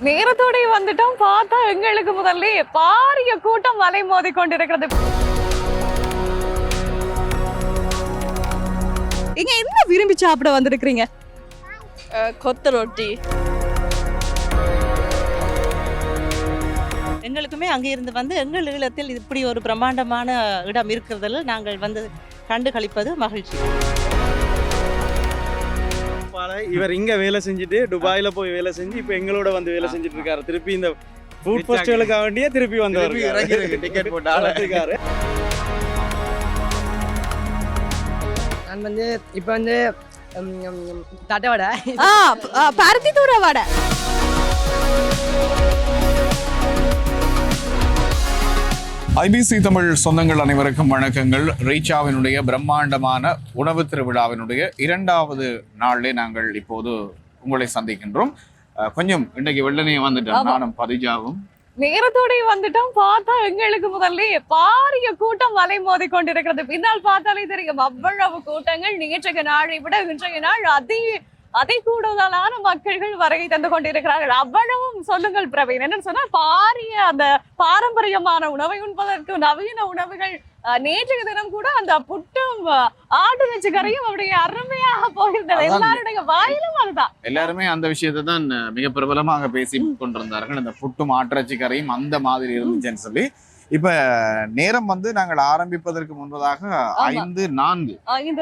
நேரத்தோட வந்துட்டோம். பார்த்தா எங்களுக்கு முதல்ல பாரிய கூட்டம் மலை மோதி கொண்டிருக்கிறது. இங்க என்ன விரும்பி சாப்பிட வந்திருக்கிறீங்க? கொத்து ரொட்டி. எங்களுக்குமே அங்கிருந்து வந்து எங்கள் ஈழத்தில் இப்படி ஒரு பிரம்மாண்டமான இடம் இருக்கிறதில் நாங்கள் வந்து கண்டு களிப்பது மகிழ்ச்சி. இவர் இங்க வேலை செஞ்சுட்டு துபாயில போய் வேலை செஞ்சு இப்ப எங்களோட வந்து வேலை செஞ்சுட்டு இருக்காரு. திருப்பி இந்த ஃபுட் ஃபெஸ்டிவலுக்காக வேண்டிய திருப்பி வந்தவர் டிக்கெட் போட்டு ஆளத்துக்காரு. நான் வந்து இப்போ வந்து தட்டை வடை, பருத்தி தூர வடை. ஐபிசி தமிழ் சொந்தங்கள் அனைவருக்கும் வணக்கங்கள். ரீச்சாவினுடைய பிரம்மாண்டமான உணவு திருவிழாவினுடைய 2வது நாளிலே நாங்கள் இப்போது உங்களை சந்திக்கின்றோம். கொஞ்சம் இன்னைக்கு வெள்ளனையே வந்துட்டோம், நானும் பதிஜாவும் நேரத்தோட வந்துட்டோம். பார்த்தா எங்களுக்கு முதல்ல பாரிய கூட்டம் மலை மோதி கொண்டிருக்கிறது. பின்னால் பார்த்தாலே தெரியும் அவ்வளவு கூட்டங்கள். நேற்றைய நாளை விட இன்றைய நாள் அதை கூடுதலான மக்கள்கள் வருகை தந்து கொண்டிருக்கிறார்கள். அவ்வளவும் சொல்லுங்கள் பிரவீன். என்னன்னு சொன்னா பாரிய அந்த பாரம்பரியமான உணவை உண்பதற்கு நவீன உணவுகள். நேற்றைய தினம் கூட அந்த புட்டும் ஆட்டு நெஞ்சு கறியும் அப்படியே அருமையாக போயிருந்தது. எல்லாருடைய வாயிலும் அதுதான். எல்லாருமே அந்த விஷயத்தை தான் மிக பிரபலமாக பேசி கொண்டிருந்தார்கள். அந்த புட்டும் ஆட்டிறைச்சி கறியும் அந்த மாதிரி இருந்துச்சுன்னு சொல்லி. இப்ப நேரம் வந்து நாங்கள் ஆரம்பிப்பதற்கு முன்பதாக 5:04.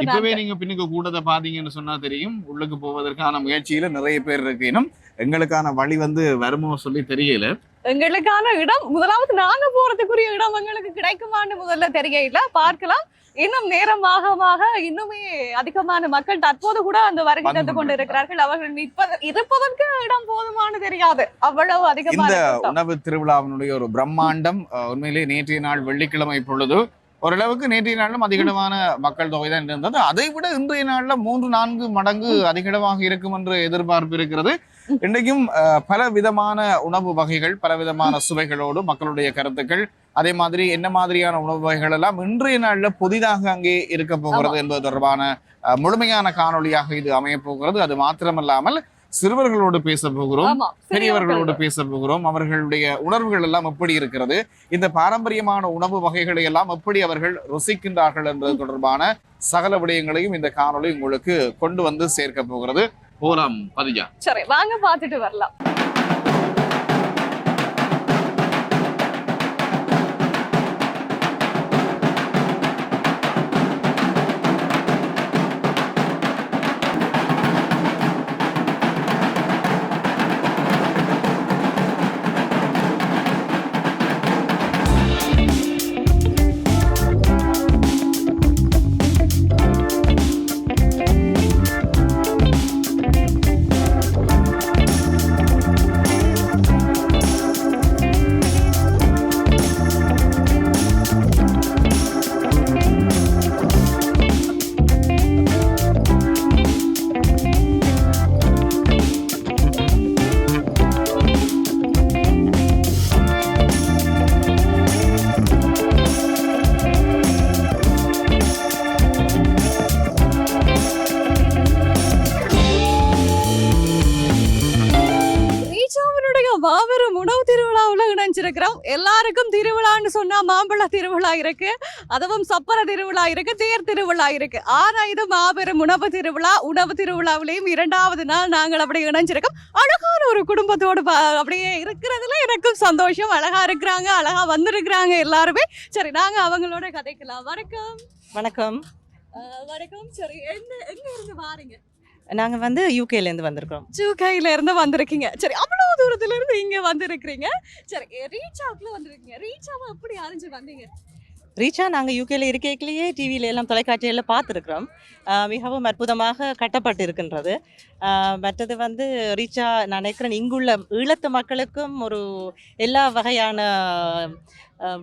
இப்பவே நீங்க பின்னுக்கு கூட்டத்தை பாத்தீங்கன்னு சொன்னா தெரியும். உள்ளுக்கு போவதற்கான முயற்சியில நிறைய பேர் இருக்கணும். எங்களுக்கான வழி வந்து வருமோ சொல்லி தெரியல. எங்களுக்கான இடம் முதலாவது நாங்க போறதுக்குரிய இடம் எங்களுக்கு கிடைக்குமான்னு முதல்ல தெரியல. பார்க்கலாம். இன்னும் நேரமாக இன்னுமே அதிகமான மக்கள் தற்போது கூட அந்த வருகை தந்து கொண்டிருக்கிறார்கள். அவர்கள் இருப்பதற்கு இடம் போதுமானு தெரியாது, அவ்வளவு அதிகமான. இந்த உணவு திருவிழாவினுடைய ஒரு பிரம்மாண்டம் உண்மையிலே நேற்றைய நாள் வெள்ளிக்கிழமை பொழுது ஓரளவுக்கு நேற்றைய நாளிலும் அதிகளவான மக்கள் தொகை தான் இருந்தது. அதை விட இன்றைய நாள்ல 3-4 மடங்கு அதிகளவாக இருக்கும் என்று எதிர்பார்ப்பு இருக்கிறது. இன்றைக்கும் பல விதமான உணவு வகைகள், பல விதமான சுவைகளோடு மக்களுடைய கருத்துக்கள், அதே மாதிரி என்ன மாதிரியான உணவு வகைகள் எல்லாம் இன்றைய நாள்ல புதிதாக அங்கே இருக்க போகிறது என்பது தொடர்பான முழுமையான காணொலியாக இது அமைய போகிறது. அது மாத்திரமல்லாமல் சிறுவர்களோடு பேச போகிறோம், பெரியவர்களோடு பேச போகிறோம். அவர்களுடைய உணர்வுகள் எல்லாம் எப்படி இருக்கிறது, இந்த பாரம்பரியமான உணவு வகைகளை எல்லாம் எப்படி அவர்கள் ருசிக்கின்றார்கள் என்பது தொடர்பான சகல விடயங்களையும் இந்த காணொலி உங்களுக்கு கொண்டு வந்து சேர்க்க போகிறது. போலாம் பதிஜா. சரி, வாங்க பார்த்துட்டு வரலாம். மாபெரும் உணவு திருவிழாவில் இணைஞ்சிருக்கிறோம். எல்லாருக்கும் திருவிழான்னு சொன்னா மாம்பழ திருவிழா இருக்கு, அதுவும் சப்பர திருவிழா இருக்கு, தேர் திருவிழா இருக்கு. ஆனா இது மாபெரும் உணவு திருவிழா. உணவு திருவிழாவிலையும் 2வது நாள் நாங்கள் அப்படி இணைஞ்சிருக்கோம். அழகான ஒரு குடும்பத்தோடு அப்படியே இருக்கிறதுல எனக்கும் சந்தோஷம். அழகா இருக்கிறாங்க, அழகா வந்திருக்கிறாங்க எல்லாருமே. சரி, நாங்க அவங்களோட கதைக்கலாம். வணக்கம். வணக்கம். வணக்கம். சரி, எங்க இருந்து வாரீங்க? நாங்கள் வந்து யூகேலேருந்து வந்திருக்கிறோம். யூகேல இருந்து வந்திருக்கீங்க. சரி, அவ்வளவு தூரத்துல இருந்து இங்க வந்திருக்கிறீங்க. சரி, ரீச்சாவுக்குள்ள வந்திருக்கீங்க. ரீச்சாவை எப்படி அறிஞ்சு வந்தீங்க? ரீச்சா நாங்கள் யூகேல இருக்கையிலேயே டிவியில எல்லாம் தொலைக்காட்சியில் பார்த்துருக்குறோம். மிகவும் அற்புதமாக கட்டப்பட்டு இருக்கின்றது. மற்றது வந்து ரீச்சா நான் நினைக்கிறேன் இங்குள்ள ஈழத்து மக்களுக்கும் ஒரு எல்லா வகையான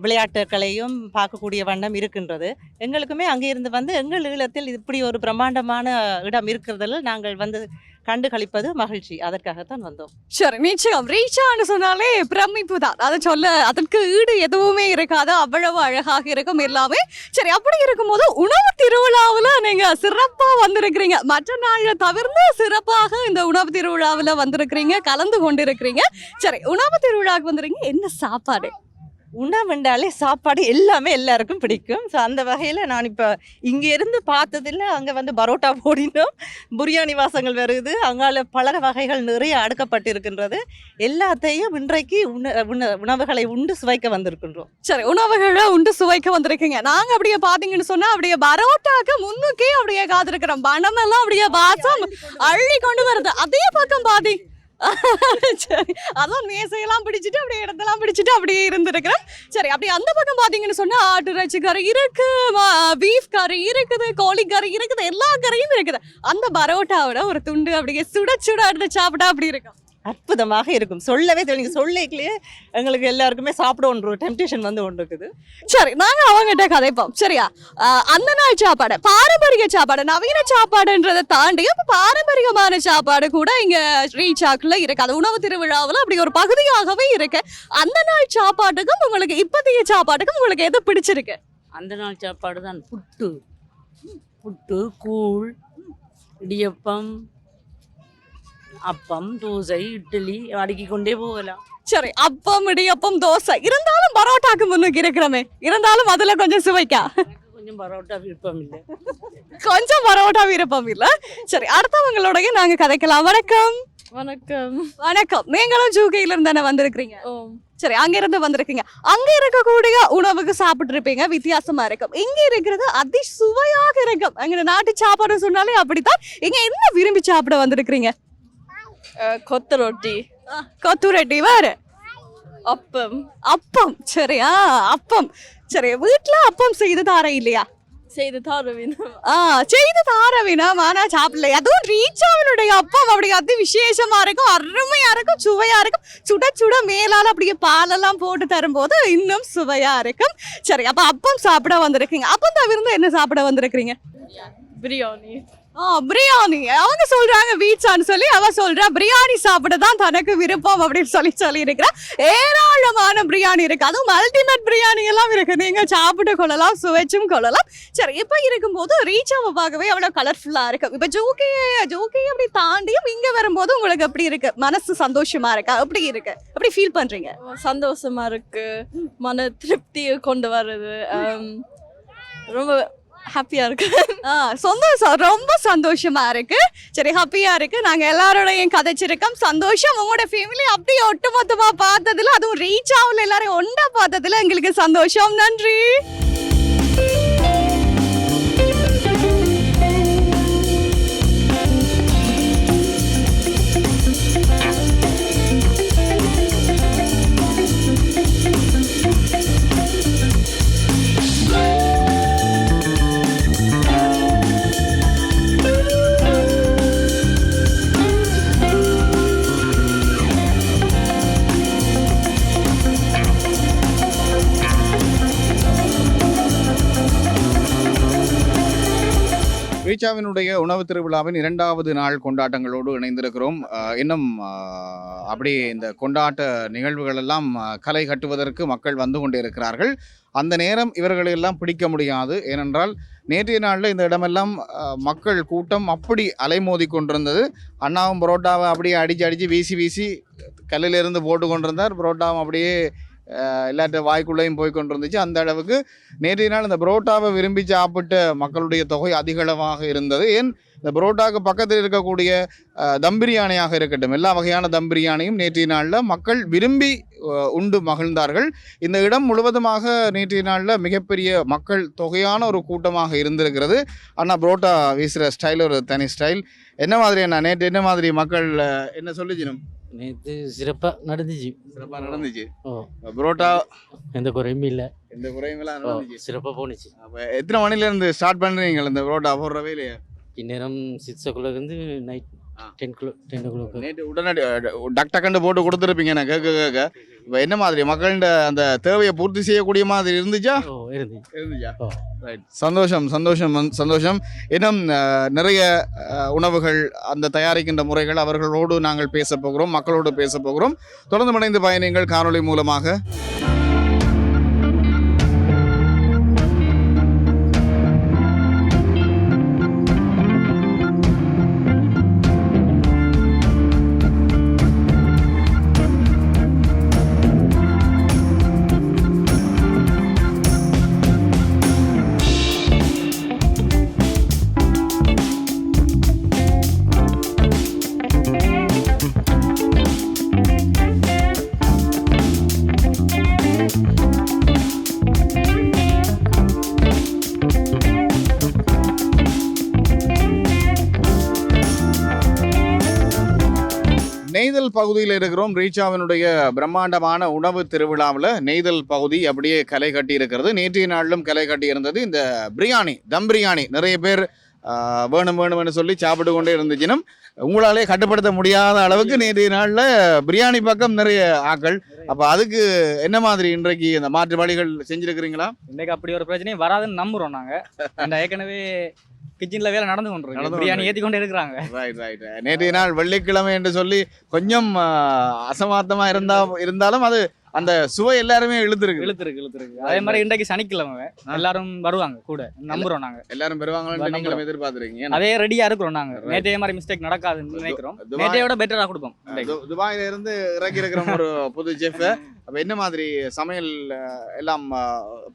விளையாட்டுக்களையும் பார்க்கக்கூடிய வண்ணம் இருக்கின்றது. எங்களுக்குமே அங்கே இருந்து வந்து எங்கள் ஈழத்தில் இப்படி ஒரு பிரம்மாண்டமான இடம் இருக்கிறதில் நாங்கள் வந்து கண்டு களிப்பது மகிழ்ச்சி. அதற்காகத்தான் வந்தோம். சரி, நிச்சயம் ரீச்சான்னு சொன்னாலே பிரமிப்பு தான். அதை சொல்ல அதற்கு ஈடு எதுவுமே இருக்காது, அவ்வளவு அழகாக இருக்கும் எல்லாமே. சரி, அப்படி இருக்கும்போது உணவு திருவிழாவில் நீங்க சிறப்பா வந்திருக்கிறீங்க. மற்ற நாளை தவிர்த்து சிறப்பாக இந்த உணவு திருவிழாவில் வந்திருக்கிறீங்க, கலந்து கொண்டிருக்கிறீங்க. சரி, உணவு திருவிழாவுக்கு வந்துருக்கீங்க, என்ன சாப்பாடு? உணவுண்டாலே சாப்பாடு எல்லாமே எல்லாருக்கும் பிடிக்கும். ஸோ அந்த வகையில் நான் இப்போ இங்கே இருந்து பார்த்ததில்ல, அங்கே வந்து பரோட்டா போடினோம், பிரியாணி வாசங்கள் வருது, அங்கால பல வகைகள் நிறைய அடுக்கப்பட்டிருக்கின்றது. எல்லாத்தையும் இன்றைக்கு உணவுகளை உண்டு சுவைக்க வந்திருக்கின்றோம். சரி, உணவுகளை உண்டு சுவைக்க வந்திருக்கீங்க. நாங்க அப்படியே பாத்தீங்கன்னு சொன்னா அப்படியே பரோட்டாக்கு முன்னுக்கே அப்படியே காத்திருக்கிறோம். பணமெல்லாம் அப்படியே வாசம் அள்ளி கொண்டு வருது. அதே பக்கம் பாதி சரி, அதான் மேசையெல்லாம் பிடிச்சிட்டு அப்படியே இடத்தெல்லாம் பிடிச்சிட்டு அப்படியே இருந்திருக்கிறேன். சரி, அப்படி அந்த பக்கம் பாத்தீங்கன்னு சொன்னா ஆட்டு இறைச்சி கறி இருக்கு, பீஃப் கறி இருக்குது, கோழி கறி இருக்குது, எல்லா கறியும் இருக்குது. அந்த பரோட்டாவோட ஒரு துண்டு அப்படியே சுட சுட எடுத்து சாப்பிட்டா அப்படி இருக்கும். அற்புதமாக இருக்கும். சொல்லவே தெரியும், சொல்லிக்கலையே எங்களுக்கு எல்லாருக்குமே சாப்பிட டெம்டேஷன் வந்து ஒன்று இருக்குது. சரி, நாங்க அவங்ககிட்ட கதைப்போம். சரியா, அந்த நாள் சாப்பாடு, பாரம்பரிய சாப்பாடு, நவீன சாப்பாடுன்றதை தாண்டி இப்ப பாரம்பரியமான சாப்பாடு கூட இங்க ரீச்சாக்குள்ள இருக்கு. அது உணவு திருவிழாவில் அப்படி ஒரு பகுதியாகவே இருக்கு. அந்த நாள் சாப்பாட்டுக்கும் உங்களுக்கு இப்போதைய சாப்பாட்டுக்கும் உங்களுக்கு எது பிடிச்சிருக்கு? அந்த நாள் சாப்பாடு தான். புட்டு, கூழ், இடியப்பம், அப்பம், தோசை, இட்லி அடுக்கி கொண்டே போகலாம். சரி, அப்பம், இடியப்பம், தோசை இருந்தாலும் பரோட்டாக்கு முன்னுக்கு இருக்கிறோமே, இருந்தாலும் அதுல கொஞ்சம் சுவைக்கா கொஞ்சம் பரோட்டா விருப்பம் இல்லை. கொஞ்சம் பரோட்டா விருப்பம் இல்ல. சரி, அடுத்தவங்களோடய நாங்க கதைக்கலாம். வணக்கம். வணக்கம். வணக்கம். நீங்களும் ஜூகையில இருந்து தானே வந்திருக்கிறீங்க? சரி, அங்க இருந்து வந்திருக்கீங்க. அங்க இருக்கக்கூடிய உணவுக்கு சாப்பிட்டு இருப்பீங்க, வித்தியாசமா இருக்கும். இங்க இருக்கிறது அதி சுவையாக இருக்கும். அங்க நாட்டு சாப்பாடு சொன்னாலே அப்படித்தான். இங்க என்ன விரும்பி சாப்பிட வந்திருக்கிறீங்க? கொத்து ரொட்டி, கொத்து ரொட்டி, வேற அப்பம். அப்பம். சரியா, அப்பம். சரி, வீட்டுல அப்பம் செய்து தார இல்லையா? செய்து தாருவீனம். செய்து தார வேணாம், ஆனா சாப்பிடல. அதுவும் ரீச்சாவினுடைய அப்பம் அப்படி அதி விசேஷமா இருக்கும், அருமையா இருக்கும், சுவையா இருக்கும். சுட சுட மேலால அப்படியே பாலெல்லாம் போட்டு தரும்போது இன்னும் சுவையா இருக்கும். சரி, அப்ப அப்பம் சாப்பிட வந்திருக்கீங்க. அப்பம் தவிர்த்து என்ன சாப்பிட வந்திருக்கீங்க? பிரியாணி. பிரியாணி. அவங்க சொல்றாங்க வீச்சான்னு சொல்லி, அவ சொல்றா பிரியாணி சாப்பிட தான் தனக்கு விருப்பம் அப்படின்னு சொல்லி இருக்கிறா. ஏராளமான பிரியாணி இருக்கு, அதுவும் அல்டிமேட் பிரியாணி எல்லாம் இருக்கு. நீங்க சாப்பிட்டு கொள்ளலாம், சுவைச்சும் கொள்ளலாம். சரி, இப்ப இருக்கும்போது ரீச்சாவை பார்க்கவே அவ்வளவு கலர்ஃபுல்லா இருக்கு. இப்ப ஜோக்கி அப்படி தாண்டியும் இங்க வரும்போது உங்களுக்கு எப்படி இருக்கு? மனசு சந்தோஷமா இருக்கா? எப்படி இருக்கு? எப்படி ஃபீல் பண்றீங்க? சந்தோஷமா இருக்கு, மன திருப்தியை கொண்டு வருது. ரொம்ப ஹாப்பியா இருக்கு. சந்தோஷம், ரொம்ப சந்தோஷமா இருக்கு. சரி, ஹாப்பியா இருக்கு. நாங்க எல்லாரோடையும் கதைச்சிருக்கோம். சந்தோஷம். உங்களோட ஃபேமிலி அப்படியே ஒட்டுமொத்தமா பார்த்ததுல, அதுவும் ரீச் ஆகல எல்லாரும் ஒண்டா பார்த்ததுல எங்களுக்கு சந்தோஷம். நன்றி. ரீச்சாவினுடைய உணவு திருவிழாவின் 2வது நாள் கொண்டாட்டங்களோடு இணைந்திருக்கிறோம். இன்னும் அப்படியே இந்த கொண்டாட்ட நிகழ்வுகள் எல்லாம் கலை கட்டுவதற்கு மக்கள் வந்து கொண்டே இருக்கிறார்கள். அந்த நேரம் இவர்களெல்லாம் பிடிக்க முடியாது. ஏனென்றால் நேற்றைய நாளில் இந்த இடமெல்லாம் மக்கள் கூட்டம் அப்படி அலைமோதி கொண்டிருந்தது. அண்ணாவும் பரோட்டாவை அப்படியே அடித்து வீசி கல்லிலிருந்து போட்டு கொண்டிருந்தார். பரோட்டாவும் அப்படியே எல்லாத்த வாய்க்குள்ளேயும் போய் கொண்டிருந்துச்சு. அந்த அளவுக்கு நேற்றைய நாள் இந்த பரோட்டாவை விரும்பி சாப்பிட்ட மக்களுடைய தொகை அதிகளவாக இருந்தது. ஏன், இந்த பரோட்டாவுக்கு பக்கத்தில் இருக்கக்கூடிய தம் பிரியாணியாக இருக்கட்டும், எல்லா வகையான தம் பிரியாணியும் நேற்றைய நாளில் மக்கள் விரும்பி உண்டு மகிழ்ந்தார்கள். இந்த இடம் முழுவதுமாக நேற்றைய நாளில் மிகப்பெரிய மக்கள் தொகையான ஒரு கூட்டமாக இருந்திருக்கிறது. ஆனால் பரோட்டா வீசுகிற ஸ்டைல் ஒரு தனி ஸ்டைல். என்ன மாதிரி அண்ணா நேற்று என்ன மாதிரி மக்கள் என்ன சொல்லிச்சினும்? நேற்று சிறப்பாக நடந்துச்சு. சிறப்பாக நடந்துச்சு. பரோட்டா எந்த குறையும் இல்லை. எந்த குறையும் இல்லை, நடந்துச்சு, சிறப்பாக போணுச்சு. அப்போ எத்தனை மணிலேருந்து ஸ்டார்ட் பண்ணுறீங்க இந்த பரோட்டா போடுறவே இல்லையா? இந்நேரம் 6 o'clock இருந்து நைட் 10 o'clock. நேற்று உடனடி டக் கண்டு போட்டு கொடுத்துருப்பீங்க நான் கேட்க இப்போ என்ன மாதிரி மக்கள்கிட்ட அந்த தேவையை பூர்த்தி செய்யக்கூடிய மாதிரி இருந்துச்சா? ஓ இருந்துச்சா? ஓ. ரைட், சந்தோஷம். இன்னும் நிறைய உணவுகள் அந்த தயாரிக்கின்ற முறைகள் அவர்களோடு நாங்கள் பேச போகிறோம், மக்களோடு பேச போகிறோம். தொடர்ந்து இணைந்து பயணிகள் காணொளி மூலமாக. நெய்தல் பகுதியில் இருக்கிறோம். ரீச்சாவினுடைய பிரம்மாண்டமான உணவு திருவிழாவில் நெய்தல் பகுதி அப்படியே களை கட்டி இருக்கிறது. நேற்றைய நாளிலும் களை கட்டி இருந்தது. இந்த பிரியாணி, தம் பிரியாணி நிறைய பேர் வேணும்னு சொல்லி சாப்பிட்டு கொண்டே இருந்துச்சுன்னா உங்களாலே கட்டுப்படுத்த முடியாத அளவுக்கு நேற்றைய நாளில் பிரியாணி பக்கம் நிறைய ஆக்கள். அப்போ அதுக்கு என்ன மாதிரி இன்றைக்கு இந்த மாற்று வழிகள் செஞ்சுருக்கிறீங்களா? இன்றைக்கு அப்படி ஒரு பிரச்சனையும் வராதுன்னு நம்புகிறோம் நாங்கள். ஏற்கனவே கிச்சனில் வேலை நடந்து கொண்டிருக்கோம், பிரியாணி ஏற்றி கொண்டு இருக்கிறாங்க. ரைட். நேற்றைய நாள் வெள்ளிக்கிழமை என்று சொல்லி கொஞ்சம் அசமார்த்தமாக இருந்தாலும் அது அந்த சுவை எல்லாருமே இழுத்துருக்கு. அதே மாதிரி இன்றைக்கு சனிக்கிழமை எல்லாரும் வருவாங்க கூட, நம்புறோம் நாங்க. எல்லாரும் வருவாங்கன்னு நீங்களும் எதிர்பார்த்துருக்கீங்க. அதே ரெடியா இருக்கிறோம் நாங்க. நேற்றைய மாதிரி மிஸ்டேக் நடக்காதுன்னு நினைக்கிறோம். நேற்றையோட பெட்டரா கொடுப்போம். துபாயில இருந்து இறக்கி இருக்கிற ஒரு புது செஃப். அப்ப என்ன மாதிரி சமையல் எல்லாம்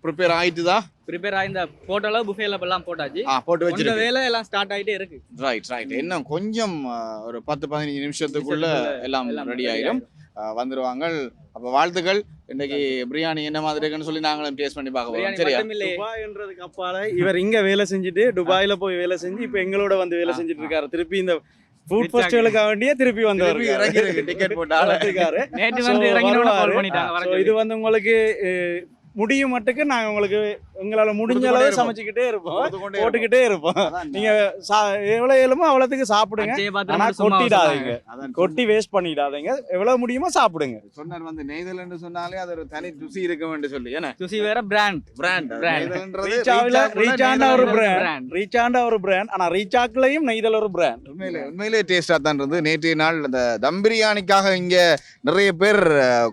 ப்ரிப்பேர் ஆயிட்டுதா? ப்ரிப்பேர் ஆகி இந்த போட்டோல புஃபேல எல்லாம் போட்டாச்சு, போட்டு வச்சு வேலை எல்லாம் ஸ்டார்ட் ஆயிட்டே இருக்கு. ரைட். இன்னும் கொஞ்சம் ஒரு 10-15 நிமிஷத்துக்குள்ள எல்லாம் ரெடி ஆயிடும், வந்துருவாங்க. அப்ப வாழ்த்துக்கள். இன்னைக்கு பிரியாணி என்ன மாதிரி இருக்குன்னு சொல்லி நாங்களும் டேஸ்ட் பண்ணி பார்க்கலாம். சரியா? துபாய்ன்றதுக்கு அப்பால இவர் இங்க வேலை செஞ்சுட்டு துபாயில போய் வேலை செஞ்சு இப்ப எங்களோட வந்து வேலை செஞ்சுட்டு இருக்காரு. திருப்பி இந்த ஃபுட் ஃபெஸ்டிவலுக்காக வேண்டியே திருப்பி வந்து டிக்கெட் போட்டு ஆளுக்காரு. நேற்று வந்து இறங்கினோட கால் பண்ணிட்டாங்க. இது வந்து உங்களுக்கு முடியும் மட்டுக்கு நாங்க உங்களுக்கு எங்களால முடிஞ்ச அளவு சமைச்சுக்கிட்டே இருப்போம், போட்டுக்கிட்டே இருப்போம். நீங்க எவ்வளவு இயலுமோ அவ்வளவுக்கு சாப்பிடுங்க, ஆனா கொட்டி வேஸ்ட் பண்ணிடாதீங்க. எவ்வளவு முடியுமோ சாப்பிடுங்க. சொன்னார் வந்து நெய்தல் என்று சொன்னாலே அது ஒரு தனி ருசி இருக்கும் என்று சொல்லி. ஏன்னா ருசி வேற, பிராண்ட் ரீச்சாண்ட ஒரு பிராண்ட், ஆனா ரீச்சாக்லயும் நெய்தல் ஒரு பிராண்ட். உண்மையிலே டேஸ்டா தான் இருந்தது. நேற்றைய நாள் அந்த தம் பிரியாணிக்காக இங்க நிறைய பேர்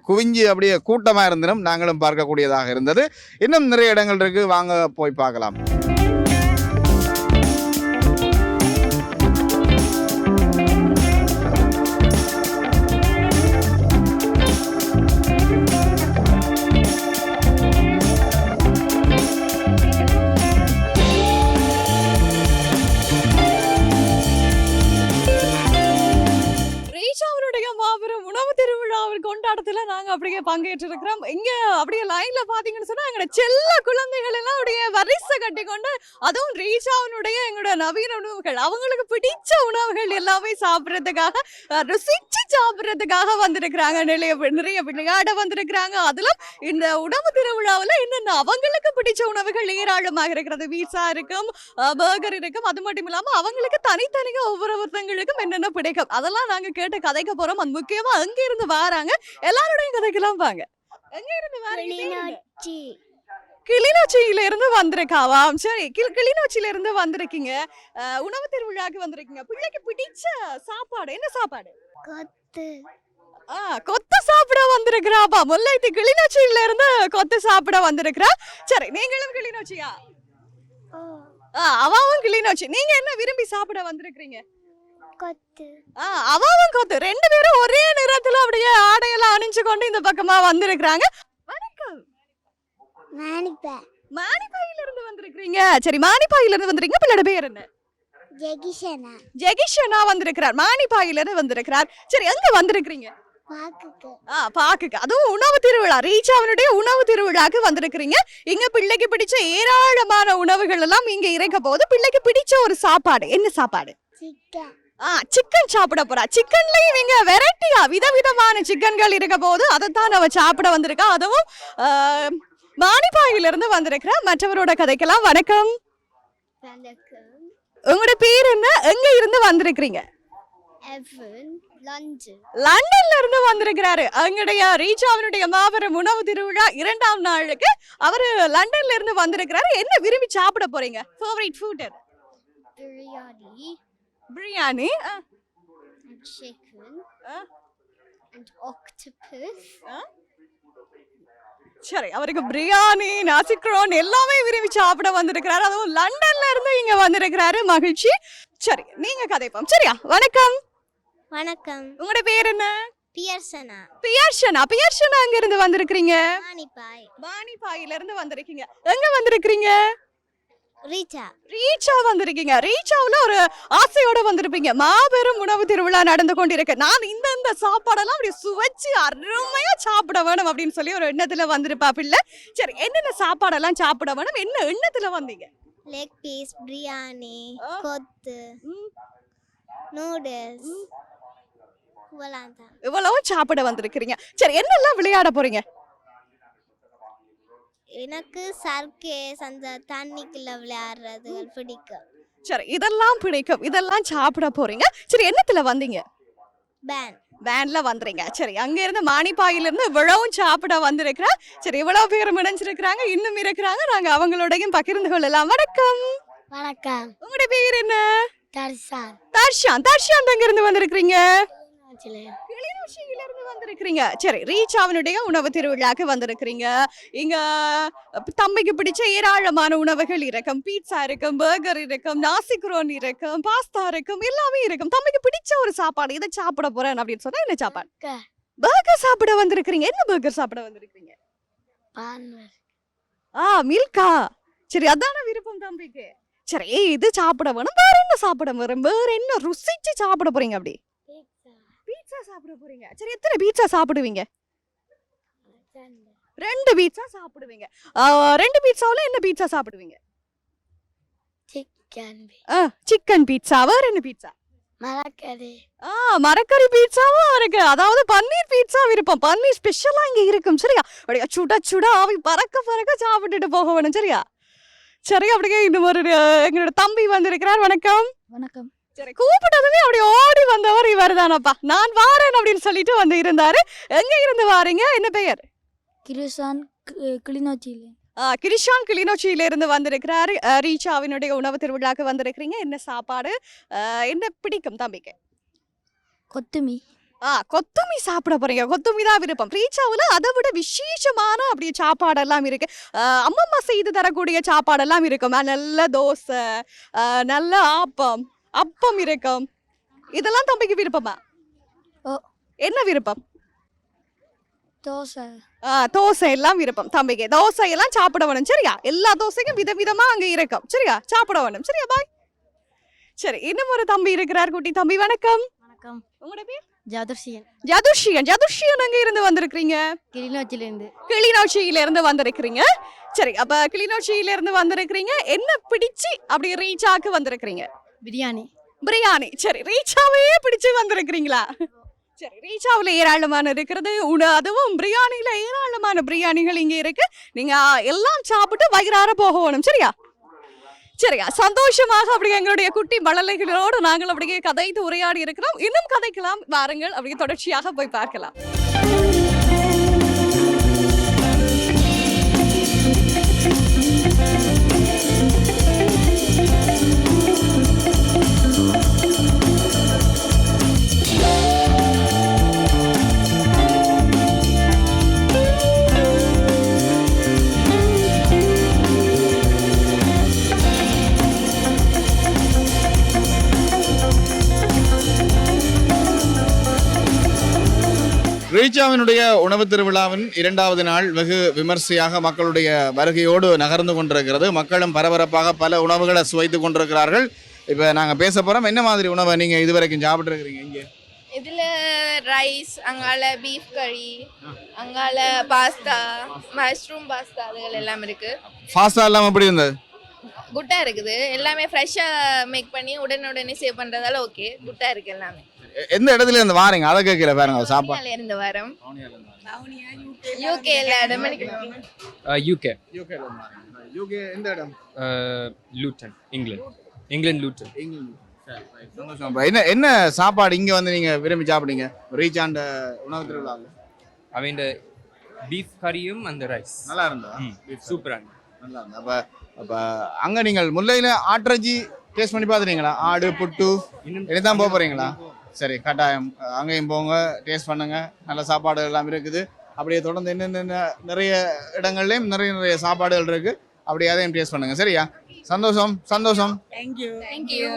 குவிஞ்சு அப்படியே கூட்டமா இருந்தனும் நாங்களும் பார்க்கக்கூடியதாக இருந்தது. இன்னும் நிறைய இடங்கள் இருக்கு, வாங்க போய் பார்க்கலாம். மாபெரும் உணவு திருவிழாவின் கொண்டாட்டத்துல நாங்க அப்படியே பங்கேற்று இருக்கிறோம். இங்க அப்படியே லைன்ல பாத்தீங்கன்னு சொன்னா எங்களோட செல்ல குழந்தைகள் எல்லாம் அப்படியே வரிசை கட்டி கொண்டு, அதுவும் ரீச்சாவினுடைய எங்களோட நவீன உணவுகள், அவங்களுக்கு பிடிச்ச உணவுகள் எல்லாமே சாப்பிட்றதுக்காக, ருசிச்சு சாப்பிட்றதுக்காக வந்திருக்கிறாங்க. நிறைய விளையாட வந்திருக்கிறாங்க. அதுல இந்த உணவு திருவிழாவில் என்னென்ன அவங்களுக்கு பிடிச்ச உணவுகள் ஏராளமாக இருக்கிறது. பீட்சா இருக்கும், பர்கர் இருக்கும். அது மட்டும் இல்லாம அவங்களுக்கு தனித்தனியா ஒவ்வொருத்தங்களுக்கும் என்னென்ன பிடிக்கும் அதெல்லாம் நாங்க கேட்டு கதைக்க போறோம். அது முக்கியமா அங்க இருந்து வராங்க, எல்லாரோடையும் கதைக்கலாம். வாங்க. எங்க இருந்து வரீங்க? கிளிநொச்சியில இருந்து வந்திருக்காவா? சரி, கிளிநொச்சியில இருந்து வந்திருக்கீங்க, உணவு திருவிழாக்கு வந்திருக்கீங்க. பிள்ளைக்கு பிடிச்ச சாப்பாடு என்ன சாப்பாடு? கொத்து சாப்பிட வந்திருக்கிறாப்பா. முல்லைத்தி கிளிநொச்சியில இருந்து கொத்து சாப்பிட வந்திருக்கிறா. சரி, நீங்களும் கிளிநொச்சியா? அவாவும் கிளிநொச்சி. நீங்க என்ன விரும்பி சாப்பிட வந்திருக்கீங்க? கொத்து. அவாவும் கொத்து. ரெண்டு பேரும் ஒரே நிறத்துல அப்படியே ஆடையெல்லாம் அணிஞ்சு கொண்டு இந்த பக்கமா வந்திருக்கிறாங்க. வணக்கம். மானிப்பாயில இருந்து வந்திருக்கீங்க. சரி, மானிப்பாயில இருந்து வந்திருக்கீங்க. பிள்ளையோட பேர் என்ன? ஜெகிஷனா வந்திருக்கிறார். மானிப்பாயில இருந்து வந்திருக்கிறார். சரி, எங்க வந்திருக்கீங்க? பாக்குக்கு. அதுவும் உணவு திருவிழா, ரீச்சாவினுடைய உணவு திருவிழாக்கு வந்திருக்கிறீங்க. இங்க பிள்ளைக்கு பிடிச்ச ஏராளமான உணவுகள் எல்லாம் இங்க இறக்க போகுது. பிள்ளைக்கு பிடிச்ச ஒரு சாப்பாடு என்ன சாப்பாடு? சிக்கன் சாப்பிட போறா. சிக்கன்லயும் இங்க வெரைட்டியா விதவிதமான சிக்கன்கள் இருக்க போது அதைத்தான் அவ சாப்பிட வந்திருக்கா. அதுவும் மானிப்பாயில இருந்து வந்திருக்கிற மற்றவரோட கதைக்கெல்லாம் வணக்கம். உங்களோட பேர் என்ன? எங்க இருந்து வந்திருக்கிறீங்க? Evan, London. லண்டன்ல இருந்து வந்திருக்கிறாரு. அங்கடைய ரீச்சாவினுடைய மாபெரும் உணவு திருவிழா 2ஆம் நாளுக்கு அவரு லண்டன்ல இருந்து வந்திருக்கிறாரு. என்ன விரும்பி சாப்பிட போறீங்க? ஃபேவரட் ஃபுட் எது? Biryani biryani, and chicken Uh. and octopus. சரி, அவருக்கு பிரியாணி, நாசிக்ரோன் எல்லாமே விரும்பி சாப்பிட வந்திருக்கிறாரு. அதுவும் லண்டன்ல இருந்து இங்க வந்திருக்கிறாரு. மகிழ்ச்சி. சரி, நீங்க கதைப்போம். சரியா? வணக்கம். வணக்கம். உங்களுடைய பேர் என்ன? பியர்சனா. பியர்ஷனா. பியர்ஷனா அங்க இருந்து வந்திருக்கீங்க? மானிப்பாய். பானிபாயில இருந்து வந்திருக்கீங்க. எங்க வந்திருக்கீங்க? ரீச்சா. ரீச்சா வந்திருக்கீங்க. ரீச்சாவுல ஒரு ஆசையோட வந்திருப்பீங்க. மாபெரும் உணவு திருவிழா நடந்து கொண்டிருக்கு. நான் இந்த சாப்பாடெல்லாம் அப்படி சுவைச்சு அருமையா சாப்பிட வேணும் அப்படின்னு சொல்லி ஒரு எண்ணத்துல வந்திருப்பாப்பில்ல. சரி, என்னென்ன சாப்பாடெல்லாம் சாப்பிட வேணும்? என்ன எண்ணத்துல வந்தீங்க? Leg piece, biryani, Ah. Kothu, ம், நூடுல்ஸ். இவ்வளவு தான். இவ்வளவும் சாப்பிட வந்திருக்கிறீங்க. சரி, என்னெல்லாம் விளையாட போறீங்க? எனக்கு சர்க்கேஸ் அந்த தண்ணிக்குள்ள விளையாடுறது பிடிக்கும். சரி, இதெல்லாம் பிடிக்கும். இதெல்லாம் சாப்பிட போறீங்க. சரி, என்னத்துல வந்தீங்க? பேன். வேன்ல வந்துறீங்க. சரி, அங்க இருந்து மானிப்பாயில இருந்து இவ்வளவும் சாப்பிட வந்திருக்கிறா. சரி, இவ்வளவு பேர் இணைஞ்சிருக்கிறாங்க, இன்னும் இருக்கிறாங்க. நாங்க அவங்களோடையும் பகிர்ந்து கொள்ளலாம். வணக்கம். வணக்கம். உங்களுடைய பேர் என்ன? தர்சான். தர்ஷான். தர்ஷான் எங்க இருந்து வந்திருக்கிறீங்க? கிளிநொச்சியில இருந்து வந்திருக்கிறீங்க. சரி, ரீச்சாவினுடைய உணவு திருவிழாக்கு வந்திருக்கிறீங்க. இங்க தம்பிக்கு பிடிச்ச ஏராளமான உணவுகள் இருக்கும். பீட்சா இருக்கும், பர்கர் இருக்கும், நாசிக்ரோன் இருக்கும், பாஸ்தா இருக்கும், எல்லாமே இருக்கும். தம்பிக்கு பிடிச்ச ஒரு சாப்பாடு இதை சாப்பிட போறேன் அப்படின்னு சொன்னா என்ன சாப்பாடு? பர்கர் சாப்பிட வந்திருக்கிறீங்க. என்ன பர்கர் சாப்பிட வந்திருக்கிறீங்க? மில்கா. சரி, அதான விருப்பம் தம்பிக்கு. சரி, இது சாப்பிட வேணும். வேற என்ன சாப்பிட வரும்? வேற என்ன ருசிச்சு சாப்பிட போறீங்க? அப்படி பீட்சா சாப்பிட போறீங்க. சரி, எத்தனை பீட்சா சாப்பிடுவீங்க? 2 பீட்சா சாப்பிடுவீங்க. 2 பீட்சாவுல என்ன பீட்சா சாப்பிடுவீங்க? Chicken pizza. வேற என்ன பீட்சா? மரக்கறி. மரக்கறி பீட்சாவும் இருக்கு. அதாவது பன்னீர் பீட்சா விருப்பம். பன்னீர் ஸ்பெஷலா இங்க இருக்கும். சரியா? அப்படியே சுட சுட ஆவி பறக்க பறக்க சாப்பிட்டுட்டு போக வேணும். சரியா? சரி, அப்படியே இன்னும் ஒரு எங்களோட தம்பி வந்திருக்கிறார். வணக்கம். வணக்கம். சரி, கூப்பிட்டதுமே அப்படி ஓடி வந்தவர் இவர் தானப்பா. நான் வாரேன் அப்படின்னு சொல்லிட்டு வந்து இருந்தாரு. எங்க இருந்து வாரீங்க? என்ன பெயர்? கிருஷான், கிளிநொச்சியில. கிரிஷான் கிளிநொச்சியில இருந்து வந்திருக்கிறாரு. ரீச்சாவினுடைய உணவு திருவிழாக்கு வந்திருக்கிறீங்க. என்ன சாப்பாடு, என்ன பிடிக்கும் தம்பிக்கு? கொத்துமி. கொத்துமி சாப்பிட போறீங்க. கொத்துமி தான் விருப்பம். ரீச்சாவுல அதை விட விசேஷமான அப்படியே சாப்பாடெல்லாம் இருக்கு. அம்மம்மா செய்து தரக்கூடிய சாப்பாடெல்லாம் இருக்கும். நல்ல தோசை, நல்ல அப்பம் இருக்கும். இதெல்லாம் தம்பிக்கு விருப்பமா? என்ன விருப்பம்? தோசை. தோசை எல்லாம் விருப்பம் தம்பிக்கு. தோசை எல்லாம் சாப்பிட வேணும். சரியா? எல்லா தோசைக்கும் விதவிதமா அங்க இருக்கும். சரியா? சாப்பிட வேணும். சரியா? பாய். சரி, இன்னும் ஒரு தம்பி இருக்கிறார். குட்டி தம்பி. வணக்கம். வணக்கம். உங்களோட பேர்? ஜதுர்ஷியன். ஜதுர்ஷியன். ஜதுர்ஷியன் எங்க இருந்து வந்திருக்கிறீங்க? கிளிநொச்சியில இருந்து. கிளிநொச்சியில இருந்து வந்திருக்கிறீங்க. சரி, அப்ப கிளிநொச்சியில இருந்து வந்திருக்கிறீங்க. என்ன பிடிச்சி அப்படி ரீச்சாக்கு வந்திருக்கிறீங்க? பிரியாணி. பிரியாணி. சரி, ரீச்சாவே பிடிச்சு வந்திருக்கிறீங்களா? சரி, ரீச்சாவுல ஏராளமான இருக்கிறது. அதுவும் பிரியாணியில ஏராளமான பிரியாணிகள் இங்க இருக்கு. நீங்க எல்லாம் சாப்பிட்டு வயிறார போக வேணும். சரியா? சரியா? சந்தோஷமாக அப்படி எங்களுடைய குட்டி மழலைகளோடு நாங்கள் அப்படியே கதைத்து உரையாடி இருக்கிறோம். இன்னும் கதைக்கலாம். வாருங்கள், அப்படியே தொடர்ச்சியாக போய் பார்க்கலாம். ரீச்சாவினுடைய உணவு திருவிழாவின் 2வது நாள் வெகு விமர்சையாக மக்களுடைய வருகையோடு நகர்ந்து கொண்டிருக்கிறது. மக்களும் பரபரப்பாக பல உணவுகளை சுவைத்து கொண்டிருக்கிறார்கள். இப்போ நாங்கள் பேச போகிறோம். என்ன மாதிரி உணவை நீங்கள் இதுவரைக்கும் சாப்பிட்ருக்கிறீங்க இங்கே? இதில் ரைஸ், அங்கால பீஃப் கறி, அங்கால பாஸ்தா, மஷ்ரூம் பாஸ்தா, அதுகள் எல்லாம் இருக்குது. ஃபாஸ்டா எல்லாம் எப்படி இருந்தது? குட்டாக இருக்குது. எல்லாமே ஃப்ரெஷ்ஷாக மேக் பண்ணி உடனே சேவ் பண்ணுறதால ஓகே, குட்டாக இருக்குது எல்லாமே. எந்த இடத்துல இருந்து வாரீங்க? அதை கேட்கல பாருங்க. சாப்பாடு இருந்து வரோம். யூகே எல்லா இடமே யூகே. யூகே எந்த இடம்? லூட்டன், இங்கிலாந்து. லூட்டன். சந்தோஷம். என்ன என்ன சாப்பாடு இங்க வந்து நீங்க விரும்பி சாப்பிடுங்க ரீச் ஆண்ட உணவு திருவிழாவில்? அவன் பீஃப் கறியும் அந்த ரைஸ் நல்லா இருந்தா சூப்பரா நல்லா இருந்தா. அப்ப அங்க நீங்கள் முல்லையில ஆட்டிறச்சி டேஸ்ட் பண்ணி பாத்துறீங்களா? ஆடு புட்டு இனிதான் போக போறீங்களா? சரி, கட்டாயம் அங்கேயும் போங்க, டேஸ்ட் பண்ணுங்க. நல்ல சாப்பாடு எல்லாம் இருக்குது. அப்படியே தொடர்ந்து என்னென்ன நிறைய இடங்கள்லயும் நிறைய சாப்பாடுகள் இருக்கு. அப்படியே அதையும் டேஸ்ட் பண்ணுங்க. சரியா? சந்தோஷம் சந்தோஷம். தேங்க்யூ. தேங்க்யூ.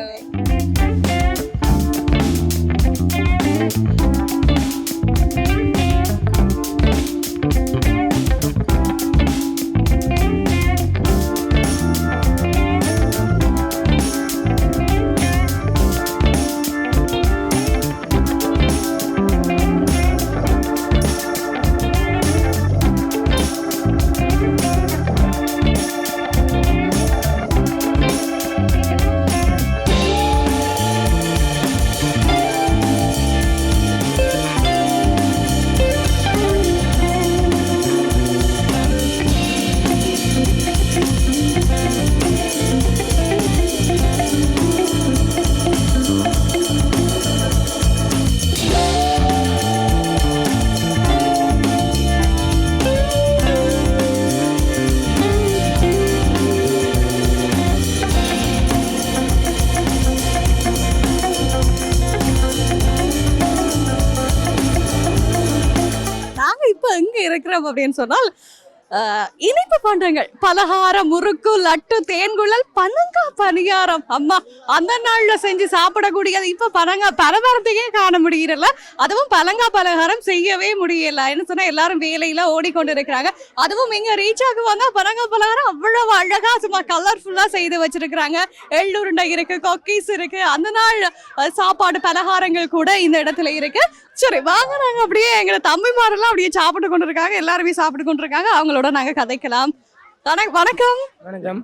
இருக்கிறோம் அப்படின்னு சொன்னால் இனிப்பு பண்டங்கள், பலகாரம், முறுக்கு, லட்டு, தேன்குழல், பனங்கா பணியாரம். அம்மா அந்த நாள்ல செஞ்சு சாப்பிடக்கூடியது இப்ப பலகாரத்தையே காண முடியல. அதுவும் பலங்கா பலகாரம் செய்யவே முடியல. என்ன சொன்னா எல்லாரும் வேலையில ஓடிக்கொண்டு இருக்கிறாங்க. அதுவும் இங்க ரீச்சாக்கு வந்தா பனங்கா பலகாரம் அவ்வளவு அழகா சும்மா கலர்ஃபுல்லா செய்து வச்சிருக்கிறாங்க. எள்ளுருண்டை இருக்கு, கொக்கீஸ் இருக்கு, அந்த நாள் சாப்பாடு பலகாரங்கள் கூட இந்த இடத்துல இருக்கு. சரி வாங்க, நாங்க அப்படியே எங்களை தம்பிமாரெல்லாம் அப்படியே சாப்பிட்டு கொண்டு இருக்காங்க, எல்லாருமே சாப்பிட்டு கொண்டு இருக்காங்க. அவங்களோட நாங்க கதைக்கலாம். வணக்கம். வணக்கம்.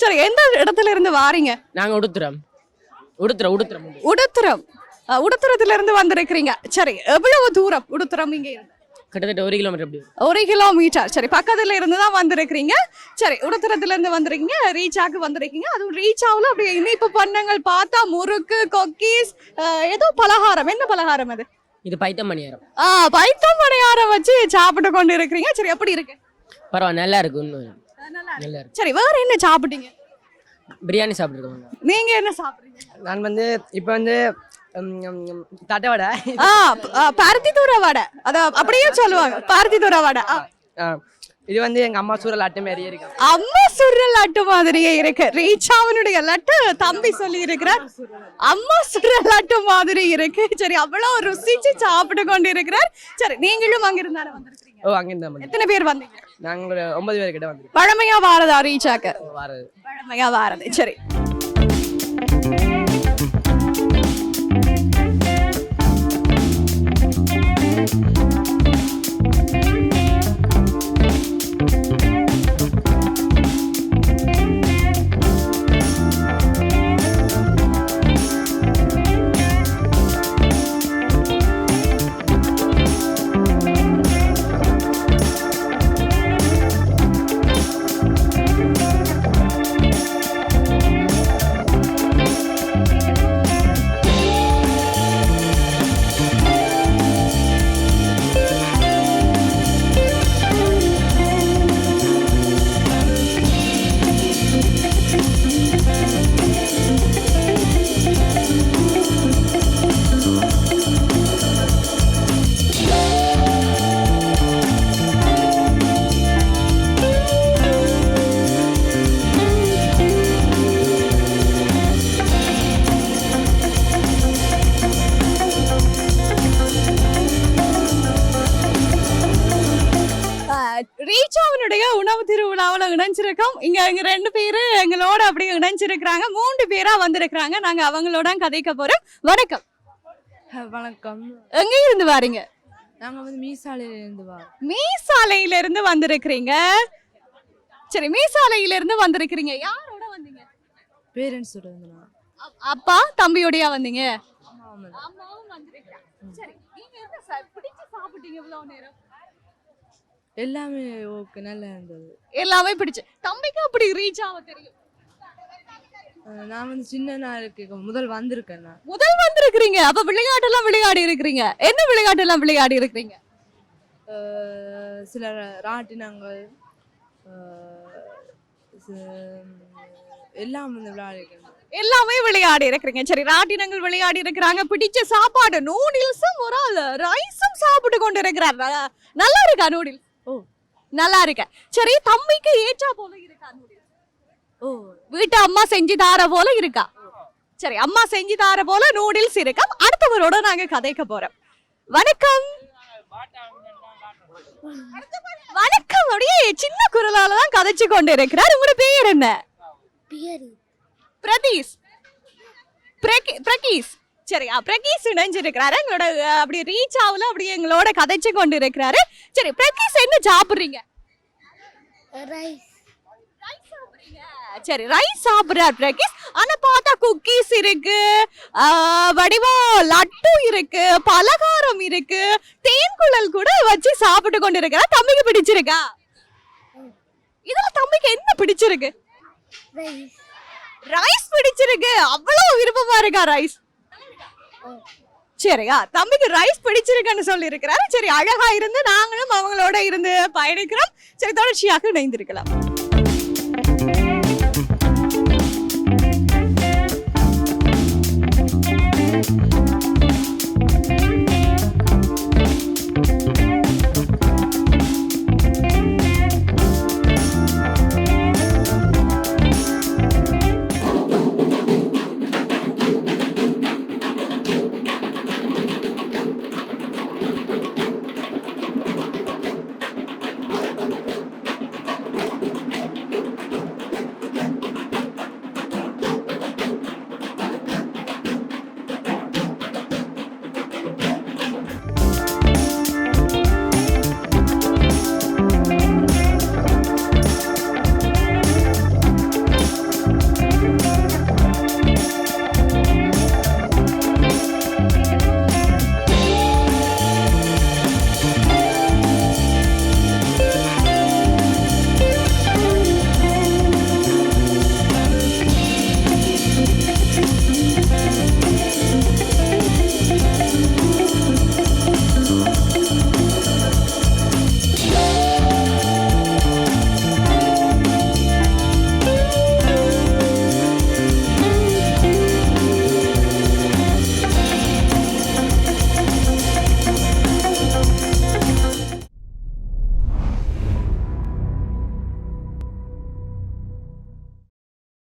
சரி, எந்த இடத்துல இருந்து வாரீங்க? நாங்க உடுத்துறோம். உடுத்துறத்துல இருந்து வந்திருக்கிறீங்க. சரி, எவ்வளவு தூரம் உடுத்துறோம் இங்க இருந்து? கிட்டத்தட்ட 1 கிலோமீட்டர். அப்படி 1 கிலோமீட்டர். சரி, பக்கத்துல இருந்து தான் வந்திருக்கிறீங்க. சரி, உடுத்துறத்துல இருந்து வந்திருக்கீங்க, ரீச்சாக்கு வந்திருக்கீங்க. அதுவும் ரீச்சாவில் அப்படியே இனிப்பு பண்டங்கள் பார்த்தா முறுக்கு, கொக்கீஸ், ஏதோ பலகாரம். என்ன பலகாரம் அது? இது பைத்தம் பணியாரம். பைத்தம் பணியாரம் வச்சு சாப்பிட்டு கொண்டு இருக்கிறீங்க. சரி, எப்படி இருக்கு? பரவாயில்ல, நல்லா இருக்கு. நல்லா இருக்கு. சரி, வேற என்ன சாப்பிட்டீங்க? பிரியாணி சாப்பிட்டுருக்கோம். நீங்க என்ன சாப்பிடுறீங்க? நான் வந்து இப்போ வந்து தட்டை வடை, பருத்தி தூர வடை, அத அப்படியே சொல்லுவாங்க, பருத்தி தூர வடை. இது வந்து எங்க அம்மா சூற லட்டு மாதிரியே இருக்கு. அம்மா சுடுற லட்டு மாதிரியே இருக்கு. ரீச்சாவனுடைய லட்டு தம்பி சொல்லி இருக்கிறார், அம்மா சுடுற லட்டு மாதிரி இருக்கு. சரி, அவ்வளவு ருசிச்சு சாப்பிட்டு கொண்டு இருக்கிறார். சரி, நீங்களும் அங்கிருந்தானே வந்திருக்கீங்க? ஓ, அங்கிருந்தா. எத்தனை பேர் வந்தீங்க? நாங்க ஒரு 9 பேர் கிட்ட வந்து. பழமையா வாரதா ரீச்சாக்கு? வாரது பழமையா வாரது. சரி, ரீச்சாவினுடைய உணவு திருவிழாவில் இணைஞ்சிருக்கோம். இங்க 2 பேரு எங்களோட அப்படியே இணைஞ்சிருக்கிறாங்க. 3 பேரா வந்திருக்கிறாங்க. நாங்க அவங்களோட கதைக்க போறோம். வணக்கம். வணக்கம். எங்க இருந்து வாரீங்க? நாங்க வந்து மீசாலையில இருந்து வரோம். மீசாலையில இருந்து வந்திருக்கிறீங்க. சரி, மீசாலையில இருந்து வந்திருக்கிறீங்க. யாரோட வந்தீங்க? பேரண்ட்ஸோட வந்து. அப்பா தம்பியோடயா வந்தீங்க? அம்மாவும் வந்திருக்காங்க. சரி, நீங்க என்ன பிடிச்சு சாப்பிட்டீங்க இவ்வளவு நேரம்? எல்லாமே ஓகே, நல்லா இருந்தது. எல்லாமே பிடிச்சு. தம்பிக்கு அப்படி ரீச் ஆக தெரியும். நான் வந்து சின்ன நாளுக்கு முதல் வந்திருக்கேன் நான். முதல் வந்திருக்கிறீங்க, அப்ப விளையாட்டெல்லாம் விளையாடி இருக்கிறீங்க. என்ன விளையாட்டெல்லாம் விளையாடி இருக்கிறீங்க? சில ராட்டினங்கள் எல்லாம் வந்து விளையாடிருக்கேன். எல்லாமே விளையாடி இருக்கிறீங்க. சரி, ராட்டினங்கள் விளையாடி இருக்கிறாங்க. பிடிச்ச சாப்பாடு நூடில்ஸும் ஒரு ஆள் ரைஸும் சாப்பிட்டு கொண்டு இருக்கிறார். நல்லா இருக்கா நூடில்ஸ்? ஓ, நல்லா இருக்க. சரி, தம்பிக்கு ஏற்றா போல இருக்கா நூடில்ஸ்? ஓ, வீட்டு அம்மா செஞ்சு தார போல இருக்கா? சரி, அம்மா செஞ்சு தார போல நூடில்ஸ் இருக்கா. அடுத்தவரோட நாங்க கதைக்க போறோம். வணக்கம். வணக்கம். அப்படியே சின்ன குரலால தான் கதைச்சு கொண்டு இருக்கிறார். உங்களோட பேர் என்ன? பிரதீஷ். பிரகீஸ். சரி, பிரகீஸ் இணைஞ்சிருக்கிறாரு. எங்களோட அப்படி ரீச் ஆகல, அப்படி எங்களோட கதைச்சு கொண்டு இருக்கிறாரு. சரி, பிரகீஸ் என்ன சாப்பிடுறீங்க? ரைஸ். சரி, ரைஸ் சாப்பிடுறார் பிரகீஸ். ஆனா பார்த்தா குக்கீஸ் இருக்கு, வடிவா லட்டு இருக்கு, பலகாரம் இருக்கு, தேன்குழல் கூட வச்சு சாப்பிட்டு கொண்டு இருக்கிறார். தம்பிக்கு பிடிச்சிருக்கா? இதுல தம்பிக்கு என்ன பிடிச்சிருக்கு? ரைஸ். ரைஸ் பிடிச்சிருக்கு. அவ்வளவு விருப்பமா இருக்கா ரைஸ்? சரியா, தம்பிக்கு ரைஸ் பிடிச்சிருக்குன்னு சொல்லி இருக்கிறாரு. சரி, அழகா இருந்து நாங்களும் அவங்களோட இருந்து பயணிக்கிறோம். சரி, தொடர்ச்சியாக இணைந்திருக்கலாம்.